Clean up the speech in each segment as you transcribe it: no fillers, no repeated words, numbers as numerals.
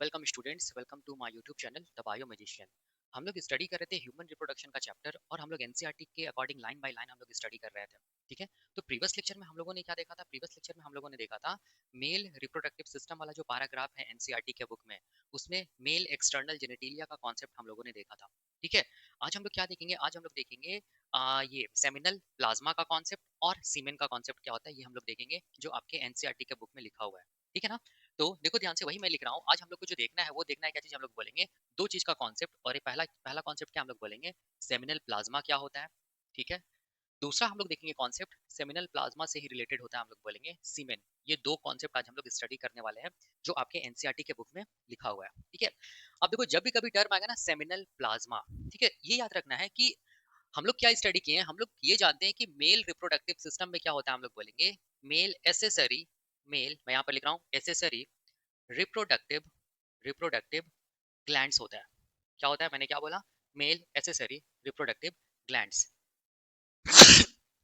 Welcome students, welcome to my YouTube channel the bio magician. हम लोग study कर रहे थे ह्यूमन रिप्रोडक्शन का चैप्टर और हम लोग एनसीईआरटी के अकॉर्डिंग लाइन बाय लाइन हम लोग स्टडी कर रहे थे। ठीक है, तो प्रीवियस लेक्चर में हम लोगों ने क्या देखा था? प्रीवियस लेक्चर में हम लोगों ने देखा था मेल रिप्रोडक्टिव सिस्टम वाला जो पैराग्राफ है एनसीईआरटी के बुक में, उसमें मेल एक्सटर्नल जेनेटिलिया का कॉन्सेप्ट हम लोगों ने देखा था। ठीक है, आज हम लोग क्या देखेंगे? आज हम लोग देखेंगे ये सेमिनल प्लाज्मा का कॉन्सेप्ट और सीमेन का कॉन्सेप्ट क्या होता है, ये हम लोग देखेंगे जो आपके एनसीईआरटी के बुक में लिखा हुआ है। ठीक है ना? तो देखो ध्यान से, वही मैं लिख रहा हूँ। आज हम लोग को जो देखना है वो देखना है क्या चीज हम लोग बोलेंगे, दो चीज का कॉन्सेप्ट। और ये पहला पहला कॉन्सेप्ट क्या हम लोग बोलेंगे, सेमिनल प्लाज्मा क्या होता है। ठीक है, दूसरा हम लोग देखेंगे कॉन्सेप्ट सेमिनल प्लाज्मा से ही रिलेटेड होता है, हम लोग बोलेंगे सीमेन। ये दो कॉन्सेप्ट आज हम लोग स्टडी करने वाले हैं जो आपके एनसीईआरटी के बुक में लिखा हुआ है। ठीक है, अब देखो जब भी कभी टर्म आएगा ना सेमिनल प्लाज्मा, ठीक है, ये याद रखना है कि हम लोग क्या स्टडी किए हैं। हम लोग ये जानते हैं कि मेल रिप्रोडक्टिव सिस्टम में क्या होता है, हम लोग बोलेंगे मेल एसेसरी, मेल मैं यहाँ पर लिख रहा हूँ एसेसरी रिप्रोडक्टिव रिप्रोडक्टिव ग्लैंड्स होता है। क्या होता है? मैंने क्या बोला? Mail accessory reproductive glands.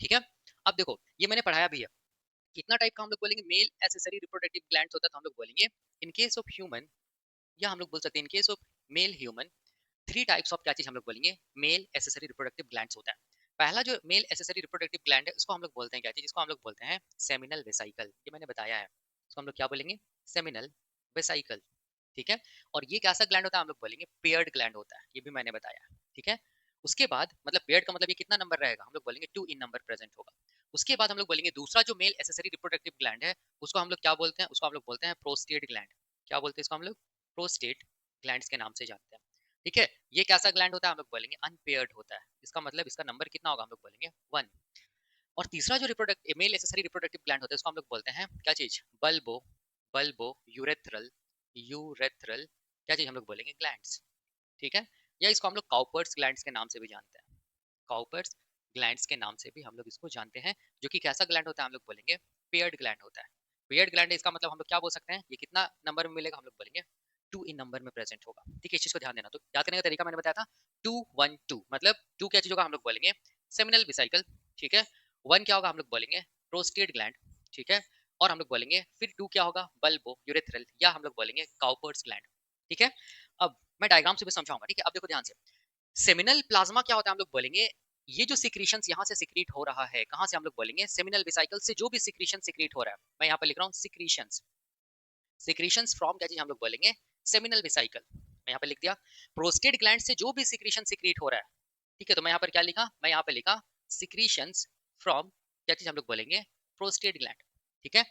ठीक है, अब देखो ये मैंने पढ़ाया भी है। कितना टाइप का हम लोग बोलेंगे मेल एसेसरी रिप्रोडक्टिव ग्लैंड्स होता है, तो हम लोग बोलेंगे इन केस ऑफ ह्यूमन, या हम लोग बोल सकते हैं in case of male human, three types of क्या चीज हम लोग बोलेंगे, मेल एसेसरी रिप्रोडक्टिव ग्लैंड्स होता है। पहला जो मेल एसेसरी रिप्रोडक्टिव ग्लैंड है उसको हम लोग बोलते हैं क्या चीज, इसको हम लोग बोलते हैं सेमिनल वेसाइकल। ये मैंने बताया है, इसको हम लोग क्या बोलेंगे, सेमिनल वेसाइकल। ठीक है, और ये कैसा ग्लैंड होता है, हम लोग बोलेंगे पेयर्ड ग्लैंड होता है, ये भी मैंने बताया है। ठीक है, उसके बाद मतलब पेयर्ड का मतलब ये कितना नंबर रहेगा, हम लोग बोलेंगे 2 इन नंबर प्रेजेंट होगा। उसके बाद हम लोग बोलेंगे दूसरा जो मेल एसेसरी रिप्रोडक्टिव ग्लैंड है उसको हम लोग क्या बोलते हैं, उसको हम लोग बोलते हैं प्रोस्टेट ग्लैंड। क्या बोलते हैं इसको हम लोग? प्रोस्टेट ग्लैंड्स के नाम से जानते हैं। ठीक है, ये कैसा ग्लैंड होता है, हम लोग बोलेंगे अनपेयर्ड होता है। इसका मतलब इसका नंबर कितना होगा, हम लोग बोलेंगे 1। और तीसरा जो रिप्रोडक्ट मेल एसेसरी रिप्रोडक्टिव ग्लैंड होता है उसको हम लोग बोलते हैं क्या चीज, बल्बो बल्बो यूरेथ्रल यूरेथ्रल क्या चीज हम लोग बोलेंगे, ग्लैंड्स। ठीक है, या इसको हम लोग काउपर्स ग्लैंड्स के नाम से भी जानते हैं। काउपर्स ग्लैंड्स के नाम से भी हम लोग इसको जानते हैं, जो कि कैसा ग्लैंड होता है, हम लोग बोलेंगे पेयर्ड ग्लैंड होता है। पेयर्ड ग्लैंड इसका मतलब हम लोग क्या बोल सकते हैं, ये कितना नंबर में मिलेगा, हम लोग बोलेंगे 2 इन नंबर में प्रेजेंट होगा। ठीक है, इस चीज को ध्यान देना। तो याद करने का तरीका मैंने बताया था, 2 1 2 मतलब 2 क्या चीज होगा, हम लोग बोलेंगे सेमिनल वेसिकल। ठीक है, 1 क्या होगा, हम लोग बोलेंगे प्रोस्टेट ग्लैंड। ठीक है, और हम लोग बोलेंगे फिर 2 क्या होगा, बल्बो यूरेथ्रल, या हम लोग बोलेंगे काउपर्स ग्लैंड। ठीक है, अब मैं डायग्राम से भी समझाऊंगा। ठीक है, अब देखो ध्यान से, सेमिनल प्लाज्मा क्या होता है, हम लोग बोलेंगे ये जो सिक्रीशंस यहाँ से सिक्रीट हो रहा है, कहाँ से, हम लोग बोलेंगे सेमिनल वेसिकल से जो भी सिक्रीशन सिक्रीट हो रहा है। मैं यहाँ पर लिख रहा हूँ सिक्रीशंस, सिक्रीशंस फ्रॉम क्या चीज, हम लोग बोलेंगे सेमिनल वेसिकल। मैं यहाँ पे लिख दिया प्रोस्टेट ग्लैंड से जो भी सिक्रीशन सिक्रीट हो रहा है। ठीक है, तो मैं यहाँ पर क्या लिखा, मैं यहाँ पे लिखा सिक्रीशंस फ्रॉम क्या चीज, हम लोग बोलेंगे प्रोस्टेट ग्लैंड। ठीक है,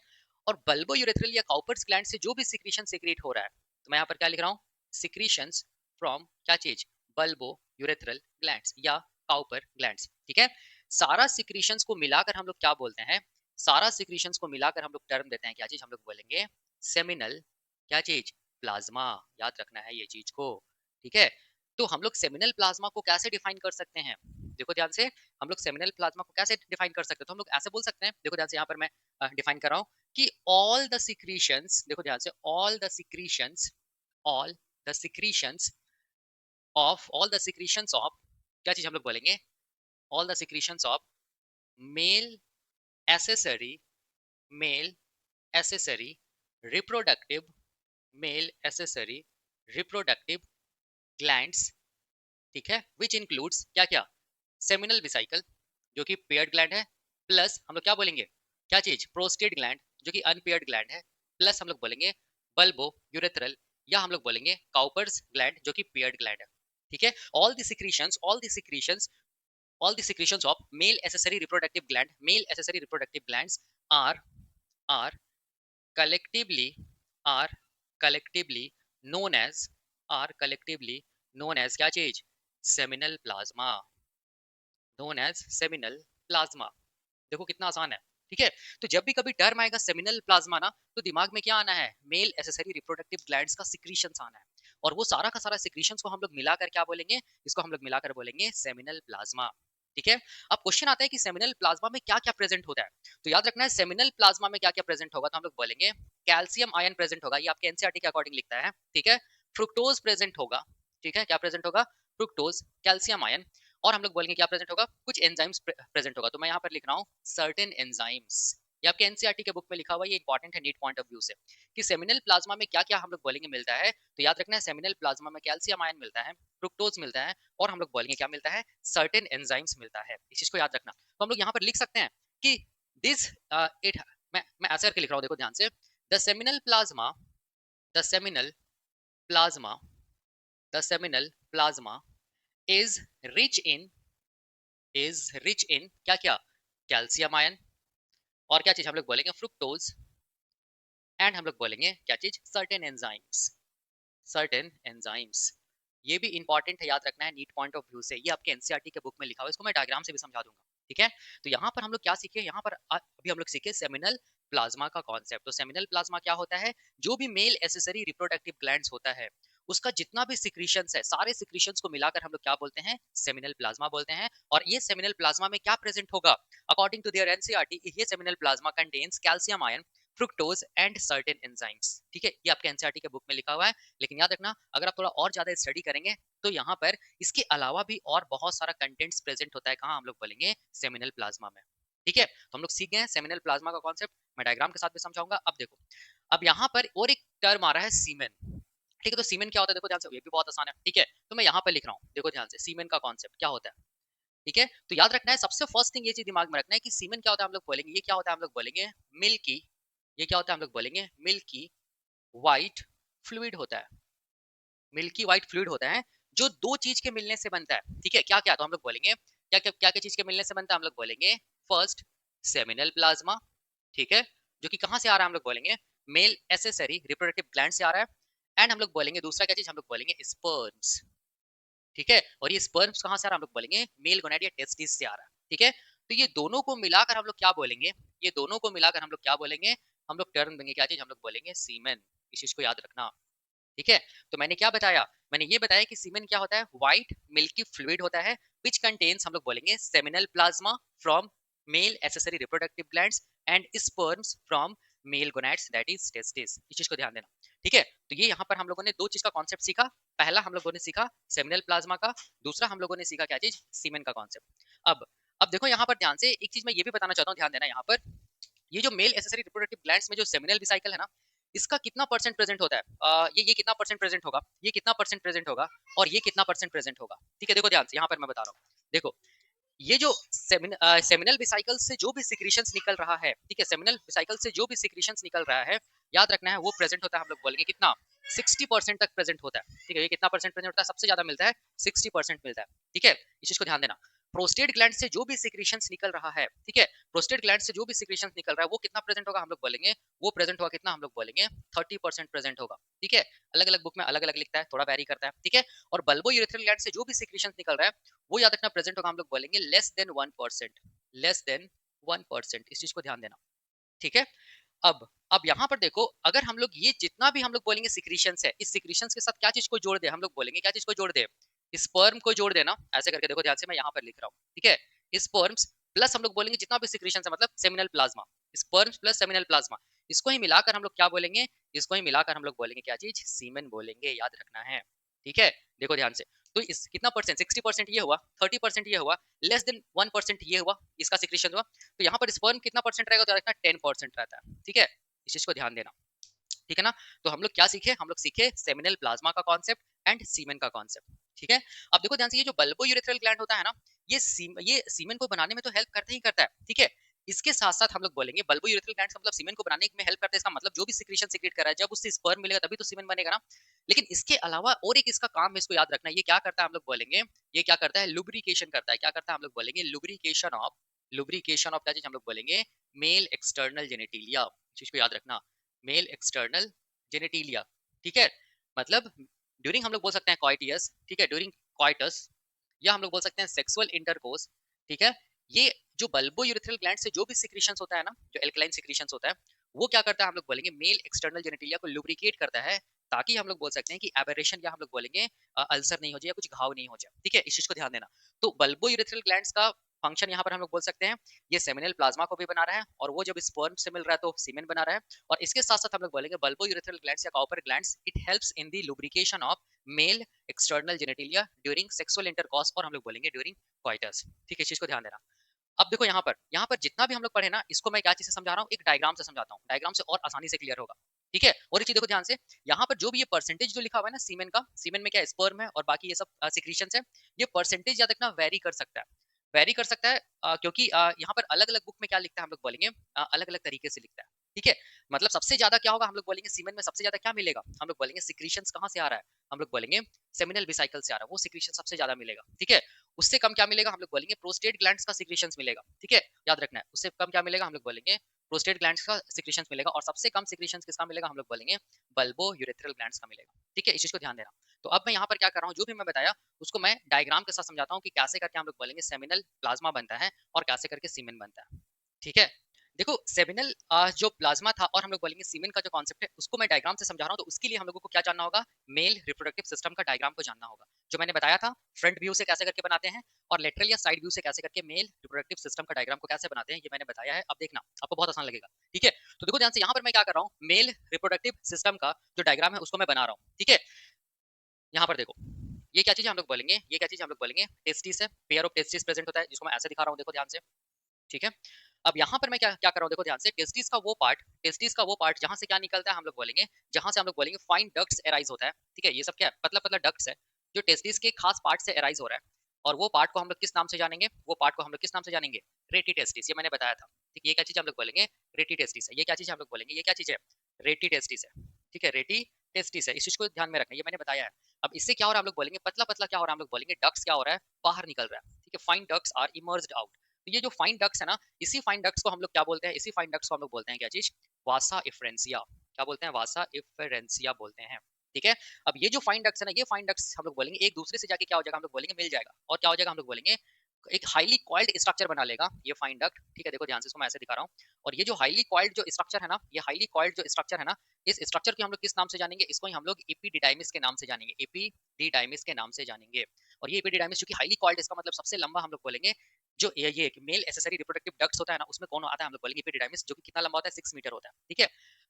और बल्बो यूरेथ्रल या काउपर्स ग्लैंड से जो भी सिक्रीशन सिक्रीट हो रहा है, तो मैं यहाँ पर क्या लिख रहा हूँ, सिक्रीशंस फ्रॉम क्या चीज, बल्बो यूरेथ्रल ग्लैंड्स या काउपर ग्लैंड्स। ठीक है, सारा सिक्रीशंस को मिलाकर हम लोग क्या बोलते हैं, सारा सिक्रीशंस को मिलाकर हम लोग टर्म देते हैं क्या चीज, हम लोग बोलेंगे सेमिनल क्या चीज, प्लाज्मा। याद रखना है ये चीज को। ठीक है, तो हम लोग सेमिनल प्लाज्मा को कैसे डिफाइन कर सकते हैं, देखो ध्यान से, हम लोग सेमिनल प्लाज्मा को कैसे डिफाइन कर सकते हैं, तो हम लोग ऐसे बोल सकते हैं, देखो ध्यान से, यहाँ पर मैं डिफाइन कर रहा हूँ कि ऑल द सिक्रीशंस, देखो ध्यान से, all the secretions, all the secretions all the secretions of क्या चीज, हम लोग बोलेंगे all the secretions of male accessory, mail accessory reproductive, mail accessory reproductive glands. ठीक है, विच इंक्लूड्स क्या क्या, सेमिनल वेसिकल जो कि पेयर्ड ग्लैंड है, प्लस हम लोग क्या बोलेंगे, क्या चीज, प्रोस्टेट ग्लैंड जो कि अनपेयर्ड ग्लैंड है, प्लस हम लोग बोलेंगे बल्बो यूरेथ्रल, या हम लोग बोलेंगे काउपर्स ग्लैंड जो कि पेयर्ड ग्लैंड है। ठीक है, all the secretions, all the secretions, all the secretions of male accessory reproductive gland, male accessory reproductive glands are are collectively are collectively known as, are collectively known as क्या चीज, seminal plasma, known as seminal plasma। देखो कितना आसान है। ठीक है, तो जब भी कभी टर्म आएगा सेमिनल प्लाज्मा ना, तो दिमाग में क्या आना है, मेल एसेसरी रिप्रोडक्टिव ग्लैंड्स का सिक्रीशंस आना है। और वो सारा का सारा सिक्रीशंस को हम लोग मिलाकर क्या बोलेंगे, इसको हम लोग मिलाकर बोलेंगे सेमिनल प्लाज्मा। ठीक है, अब क्वेश्चन आता है कि सेमिनल प्लाज्मा में क्या क्या प्रेजेंट होता है। तो याद रखना है सेमिनल प्लाज्मा में क्या क्या प्रेजेंट होगा, तो हम लोग बोलेंगे कैल्शियम आयन प्रेजेंट होगा, ये आपके एनसीईआरटी के अकॉर्डिंग लिखता है। ठीक है, फ्रुक्टोज प्रेजेंट होगा। ठीक है, क्या प्रेजेंट होगा, फ्रुक्टोज, कैल्शियम आयन। और हम लोग बोलेंगे क्या प्रेजेंट होगा, कुछ एंजाइम्स प्रेजेंट होगा। तो मैं यहाँ पर लिख रहा हूँ सर्टेन एंजाइम्स, ये आपके एनसीईआरटी के बुक में लिखा हुआ है, ये इंपॉर्टेंट है नीट पॉइंट ऑफ व्यू से कि सेमिनल प्लाज्मा में क्या क्या हम लोग बोलेंगे मिलता है। तो याद रखना है सेमिनल प्लाज्मा में कैल्शियम आयन मिलता है, फ्रुक्टोज मिलता है, और हम लोग बोलेंगे क्या मिलता है, सर्टेन एंजाइम्स मिलता है। इस चीज को याद रखना। तो हम लोग यहाँ पर लिख सकते हैं कि दिस इट, मैं ऐसे करके लिख रहा हूँ, देखो ध्यान से, the seminal plasma, the seminal plasma, the seminal plasma is rich in, is rich इन क्या क्या, कैल्शियम आयन, और क्या चीज हम लोग बोलेंगे, फ्रुक्टोज, एंड हम लोग बोलेंगे क्या चीज, सर्टेन एंजाइम्स, सर्टेन एंजाइम्स। ये भी इंपॉर्टेंट है, याद रखना है नीट पॉइंट ऑफ व्यू से। ये आपके एनसीईआरटी के बुक में लिखा हुआ है, इसको मैं डायग्राम से भी समझा दूंगा। ठीक है, तो यहाँ पर हम लोग क्या सीखे, यहाँ पर अभी हम लोग सीखे सेमिनल प्लाज्मा का कॉन्सेप्ट। तो सेमिनल प्लाज्मा क्या होता है, जो भी मेल एसेसरी रिप्रोडक्टिव ग्लैंड्स होता है उसका जितना भी सिक्रीशंस है, सारे सिक्रीशंस को मिलाकर हम लोग क्या बोलते हैं, सेमिनल प्लाज्मा बोलते हैं। और ये सेमिनल प्लाज्मा में क्या प्रेजेंट होगा, अकॉर्डिंग टू देयर एनसीईआरटी, ये seminal plasma contains calcium ion, fructose and certain enzymes. ठीक है, ये आपके एनसीईआरटी के बुक में लिखा हुआ है। लेकिन याद रखना, अगर आप थोड़ा और ज्यादा स्टडी करेंगे तो यहाँ पर इसके अलावा भी और बहुत सारा कंटेंट्स प्रेजेंट होता है, कहाँ हम लोग बोलेंगे, सेमिनल प्लाज्मा में। ठीक है, तो हम लोग सीख गए हैं सेमिनल प्लाज्मा का कॉन्सेप्ट, मैं डायग्राम के साथ भी समझाऊंगा। अब देखो, अब यहाँ पर और एक टर्म आ रहा है, सीमेन। ठीक है, तो सीमेन क्या होता है, देखो ध्यान से, ये भी बहुत आसान है। ठीक है, तो मैं यहाँ पर लिख रहा हूँ, देखो ध्यान से, सीमेन का कॉन्सेप्ट क्या होता है। ठीक है, तो याद रखना है, सबसे फर्स्ट थिंग ये चीज दिमाग में रखना है कि सीमेन क्या होता है, हम लोग बोलेंगे, ये क्या होता है, हम लोग बोलेंगे मिल्की, ये क्या होता है, हम लोग बोलेंगे मिल्की व्हाइट फ्लूइड होता है, मिल्की व्हाइट फ्लूइड होता है, जो दो चीज के मिलने से बनता है। ठीक है, क्या क्या, तो हम लोग बोलेंगे क्या क्या क्या क्या चीज के मिलने से बनता है, हम लोग बोलेंगे फर्स्ट सेमिनल प्लाज्मा। ठीक है, जो कि कहाँ से आ रहा है, हम लोग बोलेंगे मेल एसेसरी रिप्रोडक्टिव ग्लैंड से आ रहा है। एंड हम लोग बोलेंगे दूसरा क्या चीज, हम लोग बोलेंगे स्पर्म्स। ठीक है, और ये स्पर्म्स कहाँ से आ रहा है, हम लोग बोलेंगे मेल गोनैड या टेस्टिस से आ रहा है। ठीक है, तो ये दोनों को मिलाकर हम लोग क्या बोलेंगे, ये दोनों को मिलाकर हम लोग क्या बोलेंगे, हम लोग टर्म देंगे क्या चीज, हम लोग बोलेंगे सीमेन। इस चीज को याद रखना। ठीक है, तो मैंने क्या बताया, मैंने ये बताया कि सीमेन क्या होता है, व्हाइट मिल्की फ्लूइड होता है, विच कंटेन्स, हम लोग बोलेंगे seminal plasma from male accessory reproductive glands and sperms from male gonads that is testis. इस चीज को ध्यान देना। ठीक है, तो ये यहाँ पर हम लोगों ने दो चीज का कॉन्सेप्ट सीखा। पहला हम लोगों ने सीखा सेमिनल प्लाज्मा का, दूसरा हम लोगों ने सीखा क्या चीज, सीमेन का कॉन्सेप्ट। अब देखो यहाँ पर ध्यान से एक चीज मैं ये भी बताना चाहता हूँ, ध्यान देना यहाँ पर, ये जो मेल एसेसरी रिप्रोडक्टिव ग्लैंड्स में जो सेमिनल वेसिकल है ना, इसका कितना परसेंट प्रेजेंट होता है, ये कितना परसेंट प्रेजेंट होगा, ये कितना परसेंट प्रेजेंट होगा, और ये कितना परसेंट प्रेजेंट होगा। ठीक है, देखो ध्यान से, यहाँ पर मैं बता रहा हूँ, देखो ये जो सेमिनल वेसिकल से जो भी सिक्रीशंस निकल रहा है, ठीक है, सेमिनल वेसिकल से जो भी सिक्रीशंस निकल रहा है, याद रखना है वो प्रेजेंट होता है, हम लोग बोलेंगे कितना, 60% तक प्रेजेंट होता है। ठीक है, ये कितना परसेंट प्रेजेंट होता है, सबसे ज्यादा मिलता है 60% मिलता है। ठीक है, इस चीज को ध्यान देना। प्रोस्टेट ग्लैंड से जो भी सिक्रीशंस निकल रहा है, ठीक है, प्रोस्टेट ग्लैंड से जो भी सिक्रीशंस निकल रहा है वो कितना प्रेजेंट होगा, हम लोग बोलेंगे वो प्रेजेंट होगा कितना, हम लोग बोलेंगे 30% प्रेजेंट होगा। ठीक है, अलग अलग बुक में अलग अलग लिखता है, थोड़ा वेरी करता है। ठीक है, और बल्बो यूरेथ्रल ग्लैंड से जो भी सिक्रीशंस निकल रहा है वो याद रखना प्रेजेंट होगा, हम लोग बोलेंगे लेस देन 1%, लेस देन 1%। इस चीज को ध्यान देना। ठीक है, अब यहाँ पर देखो, अगर हम लोग ये जितना भी हम लोग बोलेंगे सिक्रीशंस है, इस सिक्रीशंस के साथ क्या चीज को जोड़ दे, हम लोग बोलेंगे क्या चीज को जोड़ दे, स्पर्म को जोड़ देना। ऐसे करके देखो ध्यान से, मैं यहाँ पर लिख रहा हूँ। ठीक है, स्पर्म्स प्लस हम लोग बोलेंगे जितना भी सिक्रीशंस है, मतलब seminal plasma, sperms plus seminal plasma, इसको ही मिलाकर हम लोग क्या बोलेंगे, इसको ही मिलाकर हम लोग बोलेंगे क्या चीज, सीमेन बोलेंगे, याद रखना है। ठीक है, देखो ध्यान से, तो इस कितना परसेंट, 60% ये हुआ, 30% ये हुआ, लेस देन 1% ये हुआ, इसका सिक्रीशन हुआ। तो यहाँ पर स्पर्म कितना परसेंट रहेगा, तो रखना 10% रहता है। ठीक है, इस चीज को ध्यान देना। ठीक है ना, तो हम लोग क्या सीखे, हम लोग सीखे सेमिनल प्लाज्मा का कॉन्सेप्ट एंड सीमेन का कॉन्सेप्ट। ठीक है, अब देखो ध्यान से, ये जो बल्बो यूरेथ्रल ग्लैंड होता है ना, ये सीमेन को बनाने में तो हेल्प करता ही करता है। ठीक है, इसके साथ साथ हम लोग बोलेंगे बल्बो यूरेथ्रल ग्लैंड मतलब सीमेन को बनाने में हेल्प करता है, इसका मतलब जो भी सिक्रीशन सिक्रेट कर रहा है, जब उससे स्पर्म मिलेगा तभी तो सीमेन बनेगा ना। लेकिन इसके अलावा और एक इसका काम है, इसको याद रखना, ये क्या करता है, हम लोग बोलेंगे ये क्या करता है, लुब्रिकेशन करता है। क्या करता है, हम लोग बोलेंगे लुब्रिकेशन ऑफ क्या चीज, हम लोग बोलेंगे मेल एक्सटर्नल जेनेटिलिया। चीज को याद रखना, मेल एक्सटर्नल जेनेटिलिया। ठीक है, मतलब ड्यूरिंग हम लोग बोल सकते हैं कॉइटियस, ठीक है, ड्यूरिंग कॉइटस, या हम लोग बोल सकते हैं सेक्सुअल इंटरकोर्स। ठीक है, ये जो बल्बो यूरेथ्रल ग्लैंड से जो भी सिक्रीशंस होता है ना, जो एल्कलाइन सिक्रीशंस होता है, वो क्या करता है, हम लोग बोलेंगे मेल एक्सटर्नल जेनेटिलिया को लुब्रिकेट करता है, ताकि हम लोग बोल सकते हैं कि एबरेशन, या हम लोग बोलेंगे अल्सर नहीं हो जाए या कुछ घाव नहीं हो जाए। ठीक है, इस चीज को ध्यान देना। तो बल्बो यूरेथ्रल ग्लैंड्स का फंक्शन यहाँ पर हम लोग बोल सकते हैं, ये सेमिनल प्लाज्मा को भी बना रहा है, और वो जब स्पर्म से मिल रहा है तो सीमेन बना रहा है। और इसके साथ साथ हम लोग बोलेंगे बल्बो यूरेथ्रल ग्लैंड्स या copper glands, it helps in the lubrication of male external genitalia during sexual intercourse, और हम लोग बोलेंगे ड्यूरिंग कॉइटस। ठीक है, इस चीज को ध्यान देना। अब देखो यहाँ पर जितना भी हम लोग पढ़े ना, इसको मैं क्या चीज से समझा रहा हूँ, एक डायग्राम से समझाता हूँ, डायग्राम से और आसानी से क्लियर होगा। ठीक है, और एक चीज देखो ध्यान से, यहाँ पर जो भी ये परसेंटेज जो लिखा हुआ है ना सीमेन का, सीमेन में क्या स्पर्म है और बाकी ये सब सिक्रीशंस है, ये परसेंटेज याद रखना वेरी कर सकता है, वेरी कर सकता है, क्योंकि यहाँ पर अलग अलग बुक में क्या लिखता है हम लोग बोलेंगे, अलग अलग तरीके से लिखता है। ठीक है, मतलब सबसे ज्यादा क्या होगा, हम लोग बोलेंगे सीमेन में सबसे ज्यादा क्या मिलेगा, हम लोग बोलेंगे सिक्रीशंस कहाँ से आ रहा है, हम लोग बोलेंगे सेमिनल वेसिकल से आ रहा है, वो सिक्रीशन सबसे ज्यादा मिलेगा। ठीक है, उससे कम क्या मिलेगा, हम लोग बोलेंगे प्रोस्टेट ग्लैंड्स का सिक्रीशंस मिलेगा। ठीक है, याद रखना है, उससे कम क्या मिलेगा, हम लोग बोलेंगे प्रोस्टेट ग्लैंड्स का सिक्रीशंस मिलेगा, और सबसे कम सिक्रीशंस किसका मिलेगा, हम लोग बोलेंगे बल्बो यूरेथ्रल ग्लैंड्स का मिलेगा। ठीक है, इस चीज को ध्यान देना। तो अब मैं यहाँ पर क्या कर रहा हूँ, जो भी मैं बताया उसको मैं डायग्राम के साथ समझाता हूँ कि कैसे करके हम लोग बोलेंगे सेमिनल प्लाज्मा बनता है और कैसे करके सीमेन बनता है। ठीक है, देखो सेमिनल जो प्लाज्मा था और हम लोग बोलेंगे सीमेन का जो कॉन्सेप्ट है, उसको मैं डायग्राम से समझा रहा हूँ, तो उसके लिए हम लोगों को क्या जानना होगा, मेल रिप्रोडक्टिव सिस्टम का डायग्राम को जानना होगा। जो मैंने बताया था फ्रंट व्यू से कैसे करके बनाते हैं और लेटरल या साइड व्यू से कैसे करके मेल रिप्रोडक्टिव सिस्टम का डायग्राम को कैसे बनाते हैं, ये मैंने बताया है। अब देखना आपको बहुत आसान लगेगा। ठीक है, तो देखो ध्यान से, यहाँ पर मैं क्या कर रहा हूँ, मेल रिप्रोडक्टिव सिस्टम का जो डायग्राम है उसको मैं बना रहा हूँ। ठीक है, यहाँ पर देखो, ये क्या चीज है हम लोग बोलेंगे, ये क्या चीज हम लोग बोलेंगे, टेस्टिस है, पेयर ऑफ टेस्टिस प्रेजेंट होता है, जिसको मैं ऐसे दिखा रहा हूँ, देखो ध्यान से। ठीक है, अब यहाँ पर मैं क्या क्या कर रहा हूँ, देखो ध्यान से, टेस्टिस का वो पार्ट, टेस्टिस का वो पार्ट जहाँ से क्या निकलता है, हम लोग बोलेंगे जहाँ से हम लोग बोलेंगे फाइन डक्ट्स एराइज होता है। ठीक है, ये सब क्या है, पतला पतला डक्ट्स है जो टेस्टिस के खास पार्ट से एराइज हो रहा है, और वो पार्ट को हम लोग किस नाम से जानेंगे, वो पार्ट को हम लोग किस नाम से जानेंगे, रेटी टेस्टिस, ये मैंने बताया था। ठीक है, ये क्या चीज हम लोग बोलेंगे, रेटी टेस्टिस है, ये क्या चीज हम लोग बोलेंगे, ये क्या चीज है, रेटी टेस्टिस है। ठीक है, रेटी टेस्टिस है, इस चीज को ध्यान में रखना, ये मैंने बताया है। अब इससे क्या हो रहा है, हम लोग बोलेंगे पतला पतला क्या हो रहा है, हम लोग बोलेंगे डक्ट्स क्या हो रहा है, बाहर निकल रहा है। ठीक है, fine ducts are emerged out. तो ये जो फाइन डक्ट्स है ना, इसी फाइन डक्ट्स को हम लोग क्या बोलते हैं, इसी फाइन डक्ट्स को हम लोग बोलते हैं क्या चीज, वासा इफ्रेंसिया। क्या बोलते हैं, वासा इफ्रेंसिया बोलते हैं। ठीक है, अब ये जो फाइन डक्ट्स है ना, ये फाइन डक्ट्स हम लोग बोलेंगे एक दूसरे से जाके क्या हो जाएगा, हम लोग बोलेंगे मिल जाएगा, और क्या हो जाएगा, हम लोग बोलेंगे एक हाईली कॉइल्ड स्ट्रक्चर बना लेगा ये फाइन डक्ट। ठीक है, देखो ध्यान से, इसको मैं ऐसे दिखा रहा हूँ, और ये जो हाईली कॉइल्ड जो स्ट्रक्चर है ना, ये हाईली कॉइल्ड जो स्ट्रक्चर है ना, इस स्ट्रक्चर को हम लोग किस नाम से जानेंगे, इसको ही हम लोग एपिडिडाइमिस के नाम से जानेंगे, एपिडिडाइमिस के नाम से जानेंगे। और ये एपिडिडाइमिस चूंकि हाईली कॉइल्ड, इसका मतलब सबसे लंबा हम लोग बोलेंगे जो ये मेल एसेसरी रिप्रोडक्टिव डक्ट्स होता है ना, उसमें कौन आता है, हम लोग बोलेंगे एपिडिडाइमिस, जो कि कितना लंबा होता है, 6 मीटर होता है। ठीक है,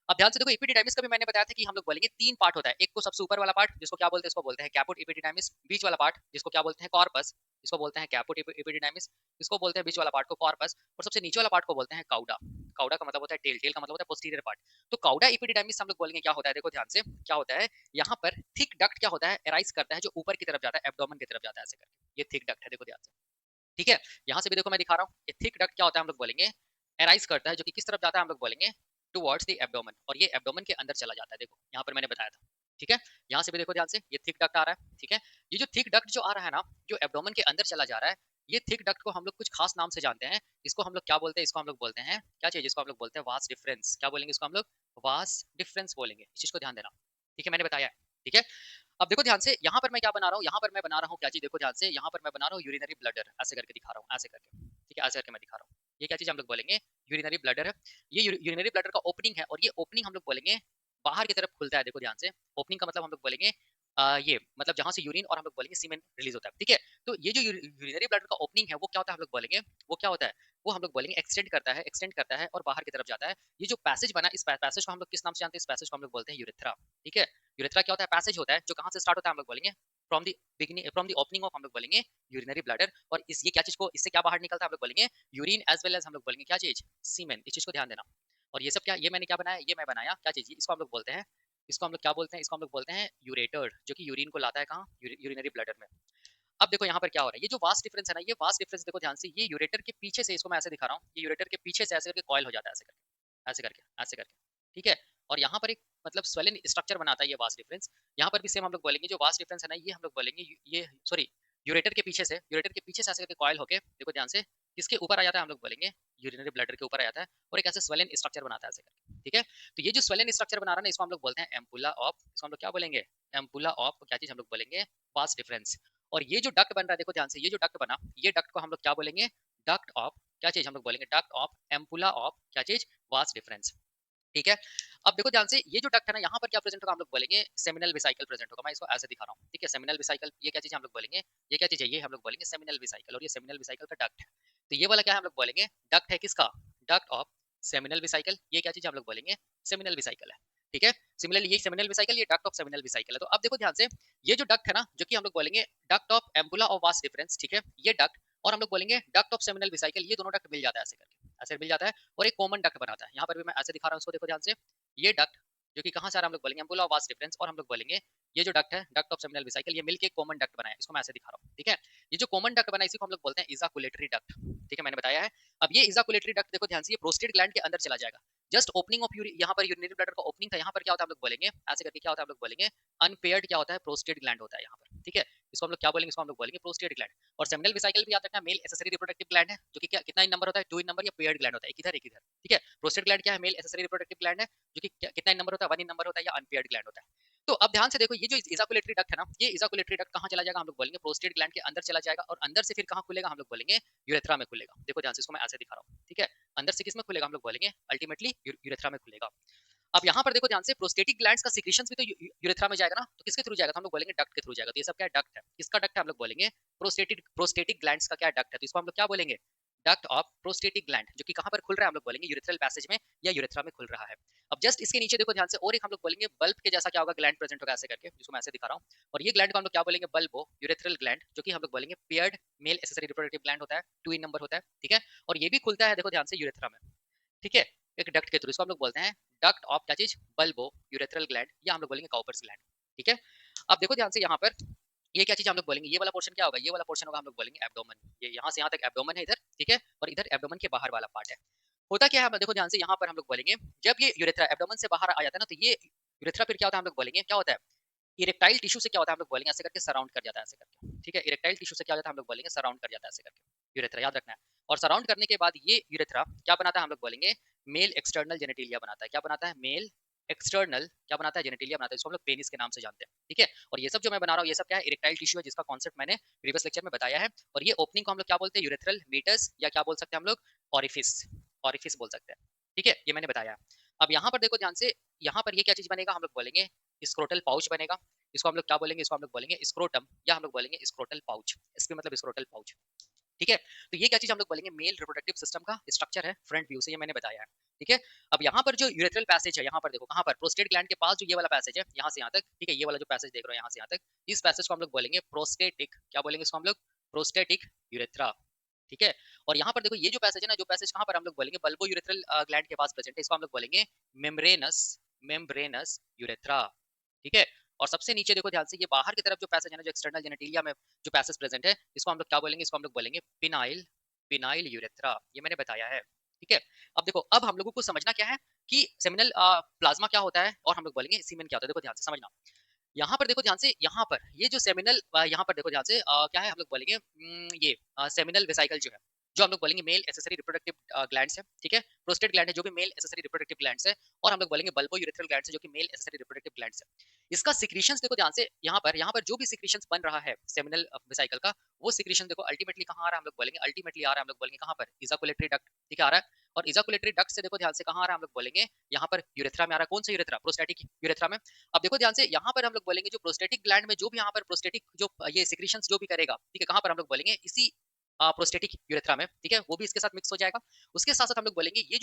अब ध्यान से देखो, एपिडिडाइमिस का भी मैंने बताया था कि हम लोग बोलेंगे 3 पार्ट होता है, एक तो सबसे ऊपर वाला पार्ट जिसको क्या बोलते हैं, इसको बोलते हैं कैपुट एपिडिडाइमिस, बीच वाला पार्ट जिसको क्या बोलते हैं, कॉर्पस, इसको बोलते हैं कैपुट एपिडिडाइमिस, इसको बोलते हैं बीच वाला पार्ट को कॉर्पस, और सबसे नीचे वाला पार्ट को बोलते हैं काउडा। काउडा का मतलब होता है टेल, टेल का मतलब होता है पोस्टीरियर पार्ट। तो काउडा एपिडिडाइमिस हम लोग बोलेंगे क्या होता है, देखो ध्यान से क्या होता है, यहाँ पर थिक डक्ट क्या होता है, एराइज करता है, जो ऊपर की तरफ जाता है, एब्डोमेन की तरफ जाता है, ऐसे करके ये थिक डक्ट है, देखो ध्यान से। ठीक है, यहाँ से भी देखो मैं दिखा रहा हूँ, ये थिक डक्ट क्या होता है, हम लोग बोलेंगे एराइज करता है, जो कि किस तरफ जाता है, हम लोग बोलेंगे टुवर्ड्स द एब्डोमेन, और ये एब्डोमेन के अंदर चला जाता है, देखो यहाँ पर मैंने बताया था। ठीक है, यहाँ से भी देखो ध्यान से, ये थिक डक्ट आ रहा है। ठीक है, ये जो थिक डक्ट जो आ रहा है ना, जो एब्डोमेन के अंदर चला जा रहा है, ये थिक डक्ट को हम लोग कुछ खास नाम से जानते हैं, इसको हम लोग क्या बोलते हैं, इसको हम लोग बोलते हैं क्या चीज, इसको हम लोग बोलते हैं वास डिफरेंस। क्या बोलेंगे इसको हम लोग, वास डिफरेंस बोलेंगे, इस चीज को ध्यान देना। ठीक है, मैंने बताया है। ठीक है, अब देखो ध्यान से, यहाँ पर मैं क्या बना रहा हूँ, यहाँ पर मैं बना रहा हूँ क्या चीज, देखो ध्यान से, यहाँ पर मैं बना रहा हूँ यूरिनरी ब्लडर, ऐसे करके दिखा रहा हूँ, ऐसे करके। ठीक है, ऐसे करके मैं दिखा रहा हूँ, ये क्या चीज हम लोग बोलेंगे, यूरिनरी ब्लडर है। ये यूरिनरी ब्लडर का ओपनिंग है, और ये ओपनिंग हम लोग बोलेंगे बाहर की तरफ खुलता है, देखो ध्यान से, ओपनिंग का मतलब हम लोग बोलेंगे ये मतलब जहां से यूरिन और हम लोग बोलेंगे सीमेन रिलीज होता है। ठीक है, तो ये जो यूरिनरी ब्लडर का ओपनिंग है, वो क्या होता है, हम लोग बोलेंगे वो क्या होता है, वो हम लोग बोलेंगे एक्सटेंड करता है, एक्सटेंड करता है और बाहर की तरफ जाता है। ये जो पैसेज बना, इस पैसेज को हम लोग किस नाम से जानते हैं, इस पैसेज को हम लोग बोलते हैं यूरेथ्रा। ठीक है, यूरेथ्रा क्या होता है, पैसेज होता है जो कहाँ से स्टार्ट होता है, हम लोग बोलेंगे from the beginning, from the opening of हम लोग बोलेंगे यूरिनरी ब्लडर, और इस ये क्या चीज को, इससे क्या बाहर निकलता है, हम लोग बोलेंगे यूरिन एज वेल एज हम लोग बोलेंगे क्या चीज, सीमेन, इस चीज को ध्यान देना। और ये सब क्या, ये मैंने क्या बनाया, ये मैं बनाया क्या चीज, इसको हम लोग बोलते हैं, इसको हम लोग क्या बोलते हैं, इसको हम लोग बोलते हैं यूरेटर, जो कि यूरिन को लाता है कहाँ, यूरिनरी ब्लडर में। अब देखो यहाँ पर क्या हो रहा है, ये जो वास्ट डिफरेंस है ना, ये वास्ट डिफरेंस देखो ध्यान से, ये यूरेटर के पीछे से, इसको मैं ऐसे दिखा रहा हूँ, ये यूरेटर के पीछे से ऐसे करके कॉइल हो जाता है, ऐसे करके, ऐसे करके, ऐसे करके। ठीक है, और यहाँ पर एक मतलब स्वेलन स्ट्रक्चर बनाता है ये वास्ट डिफरेंस। यहाँ पर भी सेम हम लोग बोलेंगे, जो वास्ट डिफरेंस है ना, ये हम लोग बोलेंगे ये सॉरी, यूरेटर के पीछे से, यूरेटर के पीछे से ऐसे करके कॉइल होके, देखो ध्यान से, किसके ऊपर आ जाता है, हम लोग बोलेंगे यूरिनरी ब्लडर के ऊपर आ जाता है, और एक ऐसे स्वेलन स्ट्रक्चर बनाता है ऐसे करके। ठीक है, तो ये जो स्वेलन स्ट्रक्चर बना रहा है ना, इसको हम लोग बोलते हैं एम्पुला ऑफ, इसको हम लोग क्या बोलेंगे, एम्पुला ऑफ क्या चीज, हम लोग बोलेंगे वास्ट डिफरेंस। और ये जो डक्ट बन रहा है, देखो ध्यान से, ये जो डक्ट बना, ये डक्ट को हम लोग क्या बोलेंगे, डक्ट ऑफ क्या चीज, हम लोग बोलेंगे डक्ट ऑफ एम्पुला ऑफ क्या चीज, वास्ट डिफरेंस। ठीक है, अब देखो ध्यान से, ये जो डक्ट है ना, यहाँ पर क्या प्रेजेंट होगा, हम लोग बोलेंगे सेमिनल वेसिकल प्रेजेंट होगा, मैं इसको ऐसे दिखा रहा हूँ। ठीक है, सेमिनल वेसिकल, ये क्या चीज हम लोग बोलेंगे, ये क्या चीज है, ये हम लोग बोलेंगे सेमिनल वेसिकल, और ये सेमिनल वेसिकल का डक्ट है। तो ये वाला क्या है, हम लोग बोलेंगे डक्ट है किसका, डक्ट ऑफ सेमिनल वेसिकल, ये क्या चीज हम लोग बोलेंगे सेमिनल वेसिकल है। ठीक है, सिमिलरली ये सेमिनल वेसिकल, ये डक्ट ऑफ सेमिनल वेसिकल है। तो अब देखो ध्यान से, ये जो डक्ट है ना, जो कि हम लोग बोलेंगे duct of ampulla of vast difference, ठीक है, ये डक्ट और हम लोग बोलेंगे डक्ट ऑफ सेमिनल वेसिकल, ये दोनों डक्ट मिल जाता है ऐसे करके, ऐसे मिल जाता है और एक कॉमन डक्ट बनाता है। यहाँ पर भी मैं ऐसे दिखा रहा हूँ, उसको देखो ध्यान से, ये डक्ट जो कि कहाँ से आ रहा है हम लोग बोलेंगे एम्पुला ऑफ वास्ट डिफरेंस, और हम लोग बोलेंगे ये जो डक्ट है डक्ट ऑफ सेमिनल वेसिकल, ये मिलके कॉमन डक्ट बनाया, इसको मैं ऐसे दिखा रहा हूँ, ठीक है। ये जो कॉमन डक्ट बना इसी को हम लोग बोलते हैं इजाकुलेटरी डक्ट, ठीक है, मैंने बताया है। अब ये इजाकुलेटरी डक्ट देखो ध्यान से, ये प्रोस्टेट ग्लैंड के अंदर चला जाएगा। जस्ट ओपनिंग ऑफ यहाँ पर यूरिनरी ब्लैडर का ओपनिंग था, यहाँ पर क्या होता है हम लोग बोलेंगे ऐसे करके, क्या होता है हम लोग बोलेंगे अनपेयर्ड, क्या होता है प्रोस्टेट ग्लैंड होता है यहाँ पर, ठीक है। इसको हम लोग क्या बोलेंगे, इसको हम लोग बोलेंगे प्रोस्टेट ग्लैंड। और सेमिनल वेसिकल भी याद रखना मेल एसेसरी रिप्रोडक्टिव ग्लैंड है, जो कि क्या कितना इन नंबर होता है, 2 इन नंबर, या पेयर्ड ग्लैंड होता है, एक इधर एक इधर, ठीक है। प्रोस्टेट ग्लैंड क्या है, मेल एसेसरी रिप्रोडक्टिव ग्लैंड है, जो कि कितना इन नंबर होता है, 1 इन नंबर होता है, या अनपेयर्ड ग्लैंड होता है। तो अब ध्यान से देखो, ये जो इजाकुलेटरी डक्ट है ना, ये इजाकुलेटरी डक्ट कहाँ चला जाएगा, हम लोग बोलेंगे प्रोस्टेट ग्लैंड के अंदर चला जाएगा, और अंदर से फिर कहाँ खुलेगा, हम लोग बोलेंगे यूरेथ्रा में खुलेगा। देखो ध्यान से, इसको मैं ऐसे दिखा रहा हूँ, ठीक है। अंदर से किसमें खुलेगा, हम लोग बोलेंगे अल्टीमेटली यूरेथ्रा में खुलेगा। अब यहाँ पर देखो ध्यान से, प्रोस्टेटिक ग्लैंड्स का सीक्रेशंस भी तो यूरेथ्रा में जाएगा ना, तो किसके थ्रू जाएगा, तो हम लोग बोलेंगे डक्ट के थ्रू जाएगा। तो ये सब क्या डक्ट है, किसका डक्ट है, हम लोग बोलेंगे प्रोस्टेटिक ग्लैंड्स का क्या डक्ट है, तो इसको हम लोग क्या बोलेंगे डक्ट ऑफ प्रोस्टेटिक ग्लैंड, जो कि कहाँ पर खुल रहा है, हम लोग बोलेंगे यूरेथ्रल पैसेज में या यूरेथ्रा में खुल रहा है। अब जस्ट इसके नीचे देखो ध्यान से, और एक हम लोग बोलेंगे बल्ब के जैसा क्या होगा, ग्लैंड प्रेजेंट होगा ऐसे करके, जिसको मैं ऐसे दिखा रहा हूँ। और ये ग्लैंड को हम लोग क्या बोलेंगे, बल्बो यूरेथ्रल ग्लैंड, जो कि हम लोग बोलेंगे paired mail accessory reproductive gland होता है, 2 इन नंबर होता है, ठीक है। और ये भी खुलता है देखो ध्यान से यूरेथ्रा में, ठीक है, एक डक्ट के थ्रू। इसको हम लोग बोलते हैं डक्ट ऑफ क्या चीज, बल्बो यूरेथ्रल ग्लैंड, या हम लोग बोलेंगे काउपर्स ग्लैंड, ठीक है। अब देखो ध्यान से, यहाँ पर ये क्या चीज हम लोग बोलेंगे, ये वाला पोर्शन क्या होगा, ये वाला पोर्शन होगा हम लोग बोलेंगे एब्डोमेन, ये यहाँ से यहाँ तक एब्डोमेन है इधर, ठीक है। और इधर एब्डोमेन के बाहर वाला पार्ट है। होता क्या है, देखो ध्यान से, यहाँ पर हम लोग बोलेंगे जब ये यूरेथ्रा एब्डोमेन से बाहर आ जाता है ना, तो ये यूरेथ्रा फिर क्या होता है, हम लोग बोलेंगे क्या होता है, इरेक्टाइल टिश्यू से क्या होता है, हम लोग बोलेंगे ऐसे करके सराउंड कर जाता है ऐसे करके, ठीक है। इरेक्टाइल टिश्यू से क्या हो जाता है, हम लोग बोलेंगे सराउंड कर जाता है ऐसे करके यूरेथ्रा, याद रखना है। और सराउंड करने के बाद ये यूरेथ्रा क्या बनाता है, हम लोग बोलेंगे मेल एक्सटर्नल जेनेटिलिया बनाता है। क्या बनाता है, मेल एक्सटर्नल क्या बनाता है, जेनेटिलिया बनाता है, इसको हम लोग पेनिस के नाम से जानते हैं, ठीक है। और ये सब जो मैं बना रहा हूँ, ये सब क्या है, इरेक्टाइल टिश्यू है, जिसका कॉन्सेप्ट मैंने प्रीवियस लेक्चर में बताया है। और ये ओपनिंग को हम लोग क्या बोलते हैं, यूरेथ्रल मीटर्स, या क्या बोल सकते हैं हम लोग ऑरिफिस, ऑरिफिस बोल सकते हैं, ठीक है, ये मैंने बताया। अब यहाँ पर देखो ध्यान से, यहाँ पर ये क्या चीज बनेगा, हम लोग बोलेंगे स्क्रोटल पाउच बनेगा। इसको हम लोग क्या बोलेंगे, इसको हम लोग बोलेंगे स्क्रोटम, या हम लोग बोलेंगे स्क्रोटल पाउच, इसके मतलब स्क्रोटल पाउच, ठीक है। तो ये क्या चीज हम लोग बोलेंगे, मेल रिप्रोडक्टिव सिस्टम का स्ट्रक्चर है फ्रंट व्यू से, ये मैंने बताया है, ठीक है। अब यहाँ पर जो यूरेथ्रल पैसेज है, यहाँ पर देखो कहाँ पर, प्रोस्टेट ग्लैंड के पास जो ये वाला पैसेज है, यहाँ से यहाँ तक, ठीक है, ये वाला जो पैसेज देख रहे हो यहाँ से यहाँ तक, इस पैसेज को हम लोग बोलेंगे प्रोस्टेटिक, क्या बोलेंगे इसको हम लोग, प्रोस्टेटिक यूरेथ्रा, ठीक है। और यहाँ पर देखो ये जो पैसेज है ना, जो पैसेज कहाँ पर हम लोग बोलेंगे बल्बो यूरेथ्रल ग्लैंड के पास प्रेजेंट है, इसको हम लोग बोलेंगे मेम्ब्रेनस, मेम्ब्रेनस यूरेथ्रा, ठीक है। और सबसे नीचे देखो ध्यान से, ये बाहर की तरफ जो पैसेज है ना, जो एक्सटर्नल जेनेटिलिया में जो पैसेज प्रेजेंट है, इसको हम लोग क्या बोलेंगे, इसको हम लोग बोलेंगे पिनाइल, पिनाइल यूरेथ्रा, ये मैंने बताया है, ठीक है। अब देखो, अब हम लोगों को समझना क्या है कि सेमिनल प्लाज्मा क्या होता है, और हम लोग बोलेंगे सीमेन क्या होता है। देखो ध्यान से समझना, यहाँ पर देखो ध्यान से, यहाँ पर ये जो सेमिनल, यहाँ पर देखो ध्यान से क्या है, हम लोग बोलेंगे ये सेमिनल वेसिकल जो है, जो हम लोग बोलेंगे मेल एसेसरी रिप्रोडक्टिव ग्लैंड्स है, ठीक है। प्रोस्टेट ग्लैंड है जो भी मेल एसेसरी रिप्रोडक्टिव ग्लैंड्स है, और हम लोग बोलेंगे बल्बो यूरेथ्रल ग्लैंड्स है, जो कि मेल एसेसरी रिप्रोडक्टिव ग्लैंड्स है। इसका सिक्रीशंस देखो ध्यान से, यहाँ पर जो भी सिक्रीशंस बन रहा है सेमिनल वेसिकल का, वो सिक्रीशन देखो अल्टीमेटली कहाँ आ रहा है, हम लोग बोलेंगे अल्टीमेटली आ रहा है, हम लोग बोलेंगे कहाँ पर, इजाकुलेटरी डक्ट, ठीक है, आ रहा है। और इजाकुलेटरी डक्ट से देखो ध्यान से कहाँ आ रहा है, हम लोग बोलेंगे यहाँ पर यूरेथ्रा में आ रहा है। कौन सा यूरेथ्रा, प्रोस्टेटिक यूरेथ्रा में। अब देखो ध्यान से, यहाँ पर हम लोग बोलेंगे जो प्रोस्टेटिक ग्लैंड में जो भी यहाँ पर प्रोस्टेटिक जो ये सिक्रीशंस जो भी करेगा, ठीक है, कहाँ पर हम लोग बोलेंगे इसी प्रोस्टेटिक यूरेथ्रा में, ठीक है, वो भी इसके साथ मिक्स हो जाएगा। उसके साथ साथ हम लोग बोलेंगे ये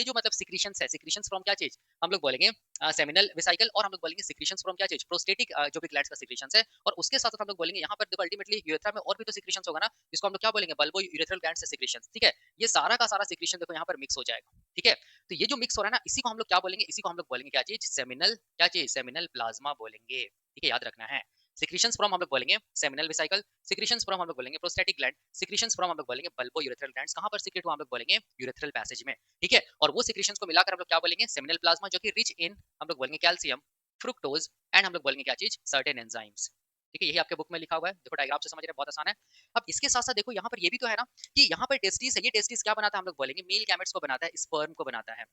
जो मतलब सिक्रीशंस है, सिक्रीशंस फ्रॉम क्या चीज, हम लोग बोलेंगे सेमिनल वेसिकल, और हम लोग बोलेंगे सिक्रीशंस फ्रॉम क्या चीज, प्रोस्टेटिक जो भी ग्लैंड्स का सिक्रीशंस है। और उसके साथ साथ हम लोग बोलेंगे यहाँ पर देखो अल्टीमेटली यूरेथ्रा में और भी तो सिक्रीशंस होगा ना, जिसको हम लोग क्या बोलेंगे बल्बो यूरेथ्रल ग्लैंड से सिक्रीशंस, ठीक है। ये सारा का सारा सिक्रीशन देखो यहाँ पर मिक्स हो जाएगा, ठीक है। तो ये जो मिक्स हो रहा है ना, इसी को हम लोग क्या बोलेंगे, इसी को हम लोग बोलेंगे क्या चीज, सेमिनल, क्या चीज, सेमिनल प्लाज्मा बोलेंगे, ठीक है, याद रखना है। सिक्रीशंस फ्रॉम हम लोग बोलेंगे सेमिनल वेसिकल, सिक्रीशंस फ्रॉम हम लोग बोलेंगे प्रोस्टेटिक ग्लैंड, सिक्रीशंस फ्रॉम हम लोग बोलेंगे बल्बो यूरेथ्रल ग्लैंड्स, कहां पर सीक्रेट हुआ, हम लोग बोलेंगे यूरेथ्रल पैसेज में, ठीक है। और वो सिक्रीशंस को मिलाकर हम लोग क्या बोलेंगे, सेमिनल प्लाज्मा, जो कि रिच इन हम लोग बोलेंगे कैल्शियम, फ्रुक्टोज, एंड हम लोग बोलेंगे क्या चीज, सर्टेन एंजाइम्स, ठीक है। यही आपके बुक में लिखा हुआ है, देखो डायग्राम से समझ रहे हैं, बहुत आसान है। अब इसके साथ साथ देखो यहाँ पर ये भी तो है ना, कि यहाँ पर टेस्टिस है, ये टेस्टिस क्या बनाता है, हम लोग बोलेंगे मेल गैमेट्स को बनाता है, स्पर्म को बनाता है,